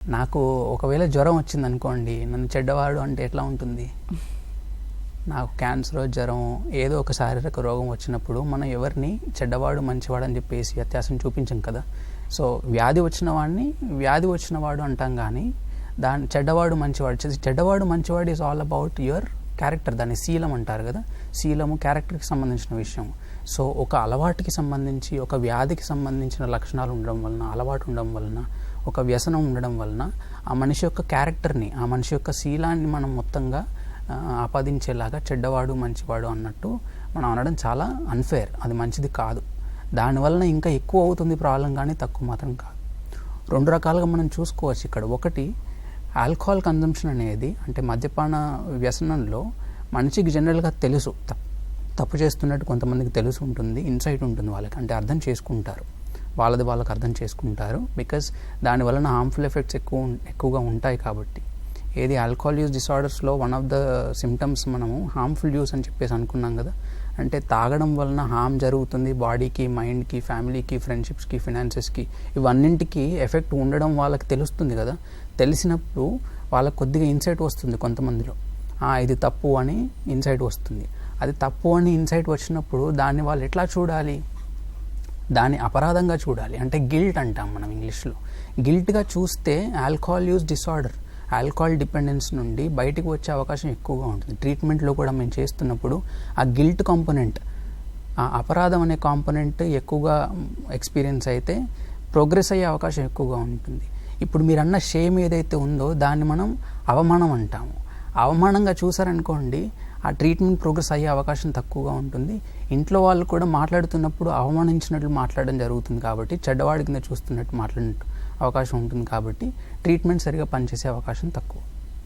నాకు ఒకవేళ జ్వరం వచ్చిందనుకోండి, నన్ను చెడ్డవాడు అంటే ఎట్లా ఉంటుంది? నాకు క్యాన్సర్, జ్వరం, ఏదో ఒక శారీరక రోగం వచ్చినప్పుడు మనం ఎవరిని చెడ్డవాడు మంచివాడు అని చెప్పేసి వ్యత్యాసం చూపించం కదా. సో వ్యాధి వచ్చినవాడు అంటాం, కానీ దాని చెడ్డవాడు మంచివాడు is all about your character. దాన్ని శీలం అంటారు కదా. శీలము క్యారెక్టర్కి సంబంధించిన విషయం. సో ఒక అలవాటుకి సంబంధించి, ఒక వ్యాధికి సంబంధించిన లక్షణాలు ఉండడం వలన, అలవాటు ఉండడం వలన, ఒక వ్యసనం ఉండడం వలన ఆ మనిషి యొక్క క్యారెక్టర్ని, ఆ మనిషి యొక్క శీలాన్ని మనం మొత్తంగా ఆపాదించేలాగా చెడ్డవాడు మంచివాడు అన్నట్టు మనం అనడం చాలా అన్ఫేర్. అది మంచిది కాదు. దానివలన ఇంకా ఎక్కువ అవుతుంది ప్రాబ్లం, కానీ తక్కువ మాత్రం కాదు. రెండు రకాలుగా మనం చూసుకోవచ్చు ఇక్కడ. ఒకటి, ఆల్కహాల్ కన్జంప్షన్ అనేది, అంటే మద్యపాన వ్యసనంలో మనిషికి జనరల్గా తెలుసు తప్పు చేస్తున్నట్టు కొంతమందికి తెలుసు ఉంటుంది, ఇన్సైట్ ఉంటుంది వాళ్ళకి, అంటే అర్థం చేసుకుంటారు, వాళ్ళకి అర్థం చేసుకుంటారు. బికాస్ దాని వలన హార్మ్ఫుల్ ఎఫెక్ట్స్ ఎక్కువగా ఉంటాయి కాబట్టి. ఏది ఆల్కహాల్ యూజ్ డిసార్డర్స్లో వన్ ఆఫ్ ద సిమ్టమ్స్ మనము హార్మ్ఫుల్ యూస్ అని చెప్పేసి అనుకున్నాం కదా. అంటే తాగడం వలన హార్మ్ జరుగుతుంది బాడీకి, మైండ్కి, ఫ్యామిలీకి, ఫ్రెండ్షిప్స్కి, ఫినాన్సెస్కి, ఇవన్నింటికి ఎఫెక్ట్ ఉండడం వాళ్ళకి తెలుస్తుంది కదా. తెలిసినప్పుడు వాళ్ళకి కొద్దిగా ఇన్సైట్ వస్తుంది కొంతమందిలో, ఇది తప్పు అని ఇన్సైట్ వస్తుంది. అది తప్పు అని ఇన్సైట్ వచ్చినప్పుడు దాన్ని వాళ్ళు ఎట్లా చూడాలి? దాన్ని అపరాధంగా చూడాలి. అంటే గిల్ట్ అంటాం మనం ఇంగ్లీష్లో. గిల్ట్గా చూస్తే alcohol use disorder, alcohol dependence నుండి బయటికి వచ్చే అవకాశం ఎక్కువగా ఉంటుంది. ట్రీట్మెంట్లో కూడా మేము చేస్తున్నప్పుడు ఆ గిల్ట్ కాంపోనెంట్, ఆ అపరాధం అనే కాంపోనెంట్ ఎక్కువగా ఎక్స్పీరియన్స్ అయితే ప్రోగ్రెస్ అయ్యే అవకాశం ఎక్కువగా ఉంటుంది. ఇప్పుడు మీరు అన్న షేమ్ ఏదైతే ఉందో దాన్ని మనం అవమానం అంటాము. అవమానంగా చూసారనుకోండి, ఆ ట్రీట్మెంట్ ప్రోగ్రెస్ అయ్యే అవకాశం తక్కువగా ఉంటుంది. ఇంట్లో వాళ్ళు కూడా మాట్లాడుతున్నప్పుడు అవమానించినట్లు మాట్లాడడం జరుగుతుంది కాబట్టి, చెడ్డవాడి కింద చూస్తున్నట్టు మాట్లాడినట్టు అవకాశం ఉంటుంది కాబట్టి ట్రీట్మెంట్ సరిగా పనిచేసే అవకాశం తక్కువ.